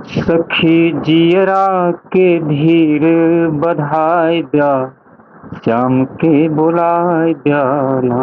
सखी जियरा के धीर बधाई द्या, श्याम के बुलाए द्याना।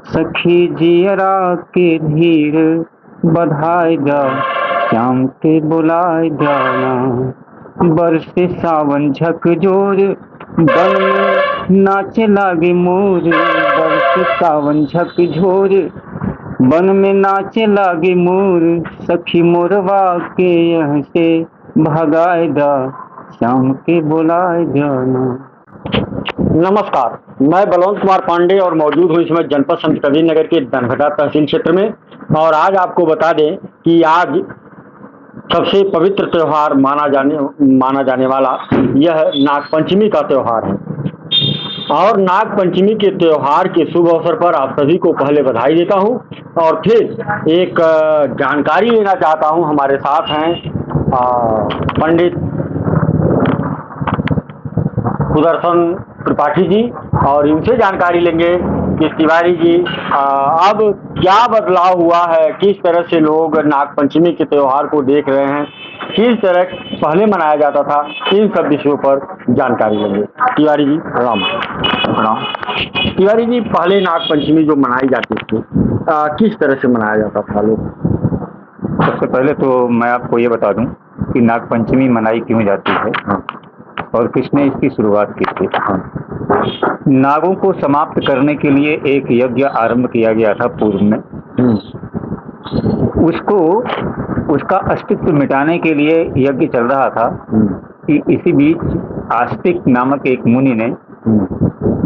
सखी जियरा के धीर बधाई द्या, श्याम के बुलाए द्याना। बरसे सावन झकझोर, बन में नाचे लागे मोर। बरसे सावन झकझोर, बन में नाचे लागे मोर। सखी मोरवा के यहाँ से भगाए दा, श्याम के बुलाए जाना। नमस्कार, मैं बलवंत कुमार पांडे और मौजूद हूँ इस समय जनपद संत कबीर नगर के धनघटा तहसील क्षेत्र में। और आज आपको बता दें कि आज सबसे पवित्र त्यौहार माना जाने वाला यह नागपंचमी का त्यौहार है। और नागपंचमी के त्यौहार के शुभ अवसर पर आप सभी को पहले बधाई देता हूं और फिर एक जानकारी लेना चाहता हूं। हमारे साथ हैं पंडित सुदर्शन त्रिपाठी जी और इनसे जानकारी लेंगे कि तिवारी जी अब क्या बदलाव हुआ है, किस तरह से लोग नागपंचमी के त्यौहार को देख रहे हैं, किस तरह पहले मनाया जाता था, इन सब विषयों पर जानकारी लेंगे। तिवारी जी प्रणाम। प्रणाम। तिवारी जी, पहले नागपंचमी जो मनाई जाती थी किस तरह से मनाया जाता था लोग? सबसे पहले तो मैं आपको ये बता दूं कि नागपंचमी मनाई क्यों जाती है। हाँ। और किसने इसकी शुरुआत की थी। हाँ। नागों को समाप्त करने के लिए एक यज्ञ आरंभ किया गया था पूर्व में। उसका अस्तित्व मिटाने के लिए यज्ञ चल रहा था कि इसी बीच आस्तिक नामक एक मुनि ने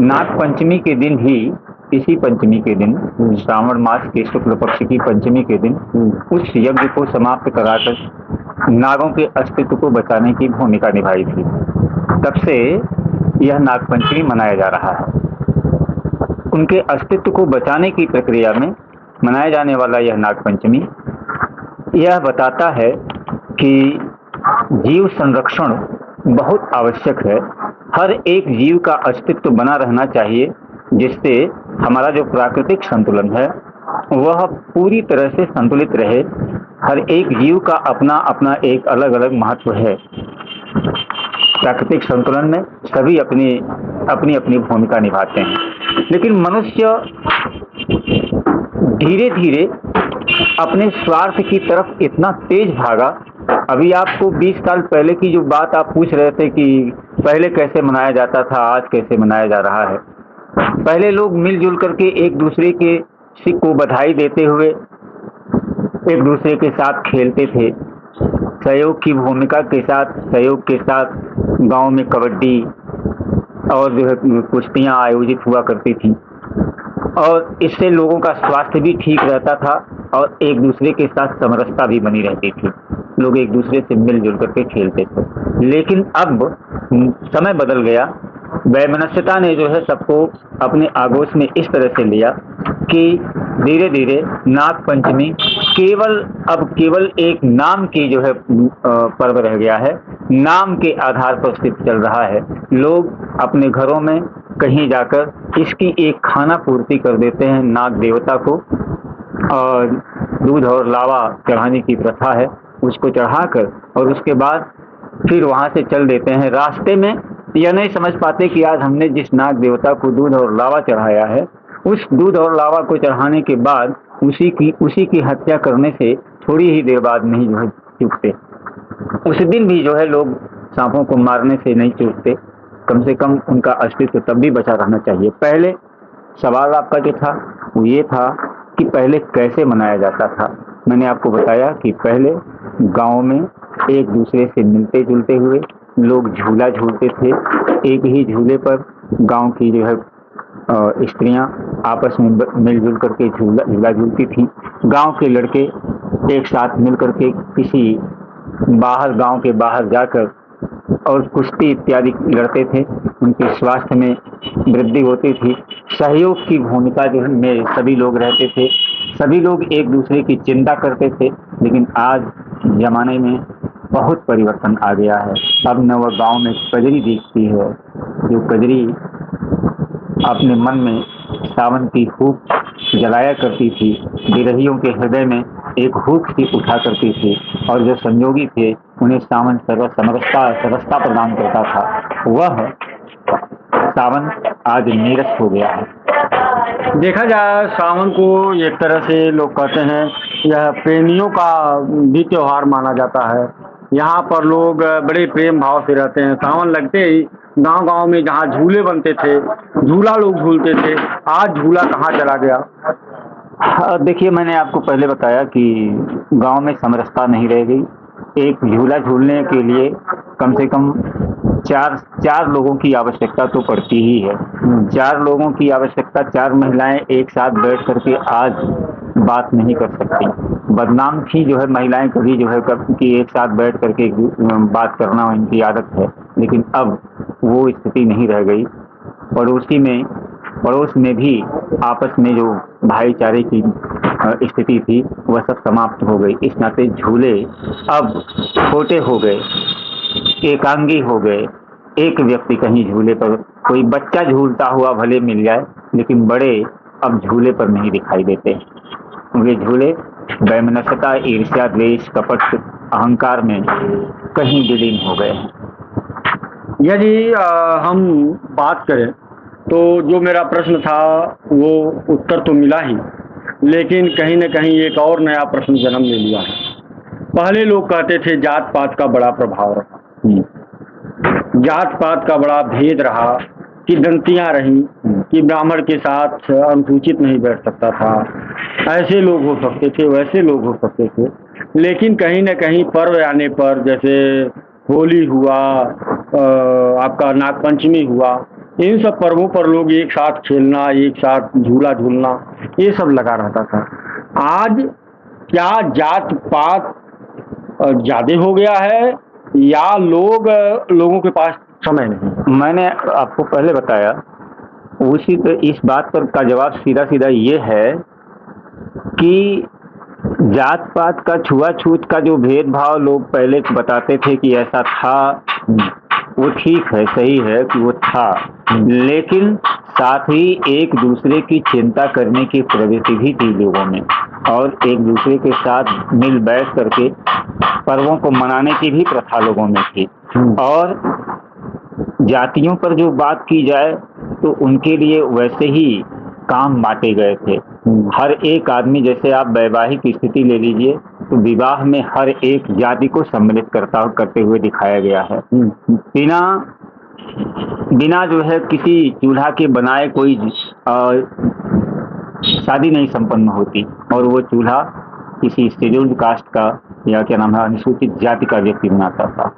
नाग पंचमी के दिन ही, इसी पंचमी के दिन, श्रावण मास के शुक्ल पक्ष की पंचमी के दिन उस यज्ञ को समाप्त कराकर नागों के अस्तित्व को बचाने की भूमिका निभाई थी। तब से यह नागपंचमी मनाया जा रहा है। उनके अस्तित्व को बचाने की प्रक्रिया में मनाया जाने वाला यह नागपंचमी यह बताता है कि जीव संरक्षण बहुत आवश्यक है। हर एक जीव का अस्तित्व बना रहना चाहिए, जिससे हमारा जो प्राकृतिक संतुलन है वह पूरी तरह से संतुलित रहे। हर एक जीव का अपना अपना एक अलग अलग महत्व है। प्राकृतिक संतुलन में सभी अपनी अपनी भूमिका निभाते हैं, लेकिन मनुष्य धीरे धीरे अपने स्वार्थ की तरफ इतना तेज भागा। अभी आपको 20 साल पहले की जो बात आप पूछ रहे थे कि पहले कैसे मनाया जाता था, आज कैसे मनाया जा रहा है। पहले लोग मिलजुल करके एक दूसरे के को बधाई देते हुए एक दूसरे के साथ खेलते थे। सहयोग की भूमिका के साथ, सहयोग के साथ गांव में कबड्डी और जो है कुश्तियाँ आयोजित हुआ करती थी, और इससे लोगों का स्वास्थ्य भी ठीक रहता था और एक दूसरे के साथ समरसता भी बनी रहती थी। लोग एक दूसरे से मिलजुल करके खेलते थे। लेकिन अब समय बदल गया। वैमनस्यता ने जो है सबको अपने आगोश में इस तरह से लिया कि धीरे धीरे नाग पंचमी केवल एक नाम की जो है पर्व रह गया है। नाम के आधार पर सिर्फ चल रहा है। लोग अपने घरों में कहीं जाकर इसकी एक खाना पूर्ति कर देते हैं नाग देवता को, और दूध और लावा चढ़ाने की प्रथा है, उसको चढ़ाकर और उसके बाद फिर वहाँ से चल देते हैं। रास्ते में यह नहीं समझ पाते कि आज हमने जिस नाग देवता को दूध और लावा चढ़ाया है, उस दूध और लावा को चढ़ाने के बाद उसी की हत्या करने से थोड़ी ही देर बाद नहीं जो है चूकते। उस दिन भी जो है लोग सांपों को मारने से नहीं चूकते। कम से कम उनका अस्तित्व तब भी बचा रहना चाहिए। पहले सवाल आपका जो था वो ये था कि पहले कैसे मनाया जाता था। मैंने आपको बताया कि पहले गांव में एक दूसरे से मिलते जुलते हुए लोग झूला झूलते थे। एक ही झूले पर गांव की जो है स्त्रियां आपस में मिलजुल करके झूला झूलती थी। गांव के लड़के एक साथ मिल करके किसी गांव के बाहर जाकर और कुश्ती इत्यादि लड़ते थे। उनके स्वास्थ्य में वृद्धि होती थी। सहयोग की भूमिका जो में सभी लोग रहते थे। सभी लोग एक दूसरे की चिंता करते थे। लेकिन आज जमाने में बहुत परिवर्तन आ गया है। अब न वह गांव में कजरी दिखती है, जो कजरी अपने मन में सावन की खूब जलाया करती थी। विरहियों के हृदय में एक हुक सी उठा करती थी और जो संयोगी थे उन्हें सावन सरसता प्रदान करता था, वह सावन आज नीरस हो गया है। देखा जाए सावन को एक तरह से लोग कहते हैं यह प्रेमियों का भी त्योहार माना जाता है। यहाँ पर लोग बड़े प्रेम भाव से रहते हैं। सावन लगते ही गांव-गांव में जहाँ झूले बनते थे, झूला लोग झूलते थे, आज झूला कहाँ चला गया। हाँ, देखिए मैंने आपको पहले बताया कि गांव में समरसता नहीं रह गई। एक झूला झूलने के लिए कम से कम चार लोगों की आवश्यकता तो पड़ती ही है। 4 लोगों की आवश्यकता, 4 महिलाएं एक साथ बैठ करके आज बात नहीं कर सकती। बदनाम थी जो है महिलाएं कभी जो है कि एक साथ बैठ करके बात करना इनकी आदत है, लेकिन अब वो स्थिति नहीं रह गई। पड़ोस में भी आपस में जो भाईचारे की स्थिति थी वह सब समाप्त हो गई। इस नाते झूले अब छोटे हो गए, एकांगी हो गए। एक व्यक्ति कहीं झूले पर, कोई बच्चा झूलता हुआ भले मिल जाए, लेकिन बड़े अब झूले पर नहीं दिखाई देते। वे झूले वैमनस्यता, ईर्ष्या, द्वेष, कपट, अहंकार में कहीं विलीन हो गए हैं। यदि हम बात करें तो जो मेरा प्रश्न था वो उत्तर तो मिला ही, लेकिन कहीं न कहीं एक और नया प्रश्न जन्म ले लिया है। पहले लोग कहते थे जात पात का बड़ा प्रभाव रहा, जात पात का बड़ा भेद रहा, कि दंतियाँ रहीं, कि ब्राह्मण के साथ अनुसूचित नहीं बैठ सकता था, ऐसे लोग हो सकते थे, वैसे लोग हो सकते थे। लेकिन कहीं न कहीं पर्व आने पर, जैसे होली हुआ, आपका नागपंचमी हुआ, इन सब पर्वों पर लोग एक साथ खेलना, एक साथ झूला झूलना, ये सब लगा रहता था। आज क्या जात पात ज़्यादा हो गया है या लोगों के पास समय नहीं? मैंने आपको पहले बताया उसी पे, इस बात पर का जवाब सीधा सीधा ये है कि जात पात का, छुआछूत का जो भेदभाव लोग पहले बताते थे कि ऐसा था, वो ठीक है, सही है कि वो था, लेकिन साथ ही एक दूसरे की चिंता करने की प्रवृत्ति भी थी लोगों में, और एक दूसरे के साथ मिल बैठ करके पर्वों को मनाने की भी प्रथा लोगों में थी। और जातियों पर जो बात की जाए तो उनके लिए वैसे ही काम बांटे गए थे। हर एक आदमी, जैसे आप वैवाहिक स्थिति ले लीजिए तो विवाह में हर एक जाति को सम्मिलित करते हुए दिखाया गया है। बिना जो है किसी चूल्हा के बनाए कोई शादी नहीं संपन्न होती, और वो चूल्हा किसी शेड्यूल्ड कास्ट का या क्या नाम है अनुसूचित जाति का व्यक्ति बनाता था।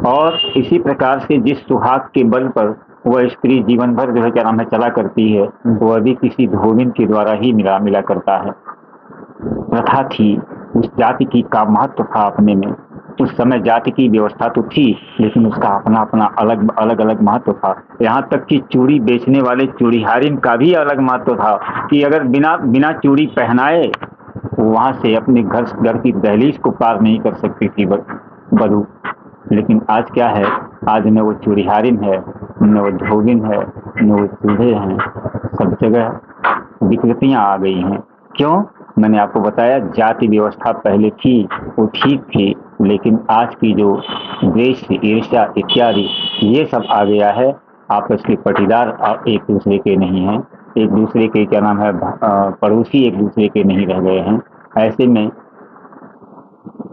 और इसी प्रकार से जिस सुहाग के बल पर वह स्त्री जीवन भर जो है क्या नाम है चला करती है, वह भी किसी धोबिन के द्वारा ही मिला करता है। प्रथा थी, उस जाति की का महत्व था अपने में। उस समय जाति की व्यवस्था तो थी, लेकिन उसका अपना अपना अलग अलग महत्व था। यहाँ तक कि चूड़ी बेचने वाले चूड़ीहारिन का भी अलग महत्व था कि अगर बिना चूड़ी पहनाए वहाँ से अपने घर की दहलीज को पार नहीं कर सकती थी बधू। लेकिन आज क्या है, आज न वो चूड़ीहारिन है, न वो धोबिन है, न वो चूल्हे हैं, सब जगह विकृतियाँ आ गई हैं। क्यों? मैंने आपको बताया, जाति व्यवस्था पहले थी, वो ठीक थी, लेकिन आज की जो द्वेष, ईर्ष्या इत्यादि ये सब आ गया है। आपस के पटीदार एक दूसरे के नहीं हैं, एक दूसरे के क्या नाम है पड़ोसी एक दूसरे के नहीं रह गए हैं। ऐसे में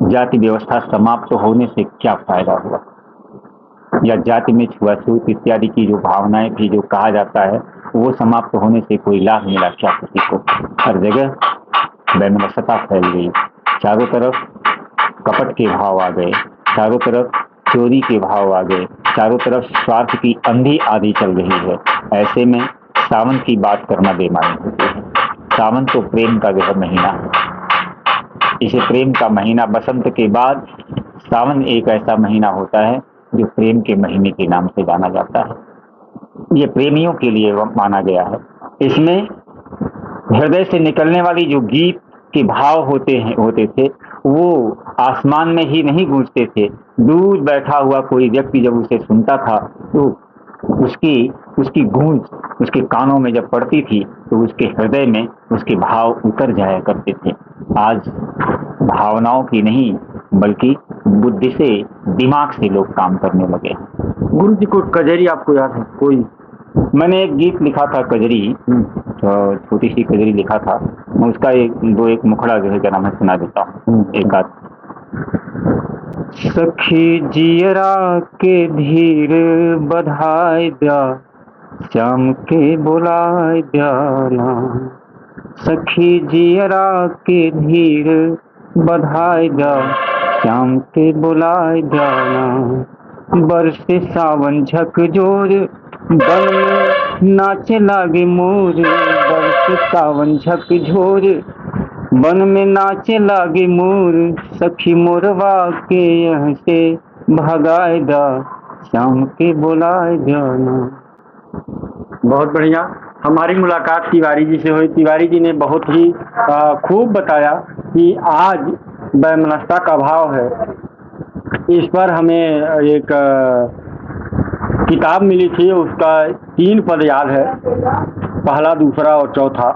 जाति व्यवस्था समाप्त होने से क्या फायदा हुआ, या जाति में छुआछूत इत्यादि की जो भावनाएं थी, जो कहा जाता है, वो समाप्त होने से कोई लाभ मिला क्या किसी को? हर जगह वैमनस्यता फैल गई, चारों तरफ कपट के भाव आ गए, चारों तरफ चोरी के भाव आ गए, चारों तरफ स्वार्थ की अंधी आधी चल रही है। ऐसे में सावन की बात करना बेमानी होती है। सावन तो प्रेम का जो महीना है, इसे प्रेम का महीना, बसंत के बाद सावन एक ऐसा महीना होता है जो प्रेम के महीने के नाम से जाना जाता है। ये प्रेमियों के लिए माना गया है। इसमें हृदय से निकलने वाली जो गीत के भाव होते थे, वो आसमान में ही नहीं गूंजते थे। दूर बैठा हुआ कोई व्यक्ति जब उसे सुनता था तो उसकी गूंज उसके कानों में जब पड़ती थी तो उसके हृदय में उसके भाव उतर जाया करते थे। आज भावनाओं की नहीं बल्कि बुद्धि से, दिमाग से लोग काम करने लगे। गुरु जी को कजरी आपको याद है कोई? मैंने एक गीत लिखा था कजरी, तो छोटी सी कजरी लिखा था, मैं उसका एक मुखड़ा जो है क्या नाम है सुना देता हूँ एक आध। सखी जियरा के धीर बधाई द्या, श्याम के बुलाय द्याना। सखी जियरा के धीर बधाई द्या, श्याम के बुलाय द्याना। बरसे सावन झकझोर, बन में नाचे लागे मोर। बरसे सावन झकझोर, बन में नाचे लागे मोर। सखी मोरवा के यहाँ से भगाए दा, श्याम के बुलाए जाना। बहुत बढ़िया। हमारी मुलाकात तिवारी जी से हुई। तिवारी जी ने बहुत ही खूब बताया कि आज वैमनस्यता का भाव है। इस पर हमें एक किताब मिली थी, उसका 3 पद याद है, पहला, दूसरा और चौथा।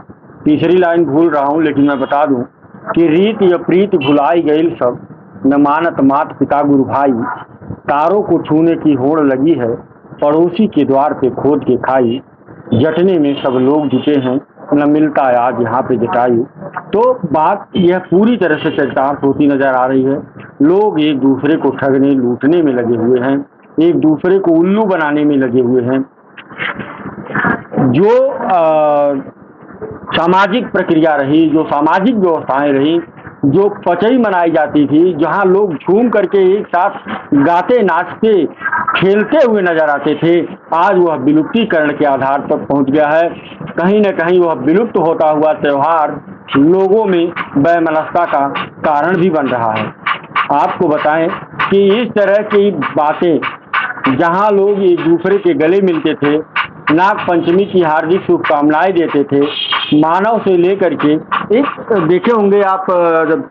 तीसरी लाइन भूल रहा हूँ, लेकिन मैं बता दूं कि रीत या प्रीत भुलाई गई सब, न मानत मात पिता गुरु भाई। तारों को छूने की होड़ लगी है, पड़ोसी के द्वार पे खोद के खाई। जटने में सब लोग जुटे हैं, न मिलता है आज यहाँ पे जटायु। तो बात यह पूरी तरह से चरितार्थ होती नजर आ रही है। लोग एक दूसरे को ठगने लूटने में लगे हुए हैं, एक दूसरे को उल्लू बनाने में लगे हुए हैं। जो सामाजिक प्रक्रिया रही, जो सामाजिक व्यवस्थाएं रही, जो पचई मनाई जाती थी, जहां लोग झूम करके एक साथ गाते नाचते खेलते हुए नजर आते थे, आज वह विलुप्तीकरण के आधार पर पहुंच गया है। कहीं न कहीं वह विलुप्त होता हुआ त्यौहार लोगों में वैमनस्यता का कारण भी बन रहा है। आपको बताएं कि इस तरह की बातें, जहां लोग एक दूसरे के गले मिलते थे, नाग पंचमी की हार्दिक शुभकामनाएं देते थे, मानव से लेकर के, एक देखे होंगे आप जब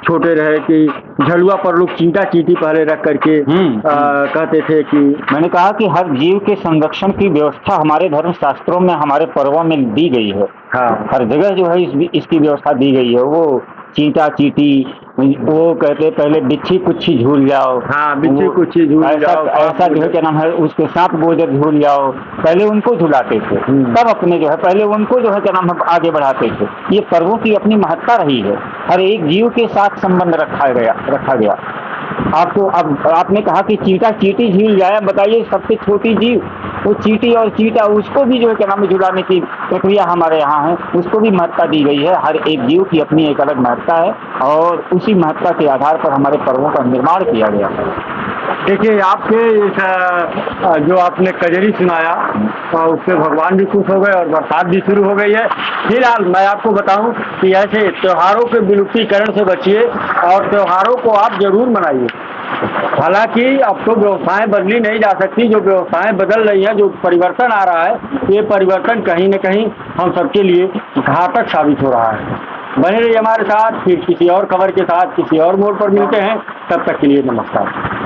छोटे रहे कि झलुआ पर लोग चींटा चींटी पहले रख करके कहते थे कि, मैंने कहा कि हर जीव के संरक्षण की व्यवस्था हमारे धर्म शास्त्रों में, हमारे पर्वों में दी गई है। हाँ, हर जगह जो है इसकी व्यवस्था दी गई है। वो चींटा चींटी, वो कहते पहले बिच्छी कुच्छी झूल जाओ। हाँ, बिच्छी कुच्छी झूल जाओ, ऐसा जो है क्या नाम है, उसके सांप गोजर झूल जाओ, पहले उनको झुलाते थे, तब अपने जो है पहले उनको जो है क्या नाम है आगे बढ़ाते थे। ये पर्वों की अपनी महत्ता रही है, हर एक जीव के साथ संबंध रखा गया। आपको अब आपने कहा कि चींटा चींटी झूल जाए, बताइए सबसे छोटी जीव वो चींटी और चींटा, उसको भी जो है क्या नाम है झुलाने की प्रक्रिया हमारे यहाँ है, उसको भी महत्ता दी गई है। हर एक जीव की अपनी एक अलग महत्ता है और उसी महत्ता के आधार पर हमारे पर्वों का निर्माण किया गया है। देखिए, आपके इस जो आपने कजरी सुनाया उससे भगवान भी खुश हो गए और बरसात भी शुरू हो गई है। फिलहाल मैं आपको बताऊं कि ऐसे त्योहारों के विलुप्तीकरण से बचिए और त्योहारों को आप जरूर मनाइए। हालांकि अब तो व्यवस्थाएं बदली नहीं जा सकती, जो व्यवस्थाएं बदल रही हैं, जो परिवर्तन आ रहा है, ये परिवर्तन कहीं न कहीं हम सबके लिए घातक साबित हो रहा है। बने रहिए हमारे साथ, फिर किसी और खबर के साथ किसी और मोड़ पर मिलते हैं। तब तक के लिए नमस्कार।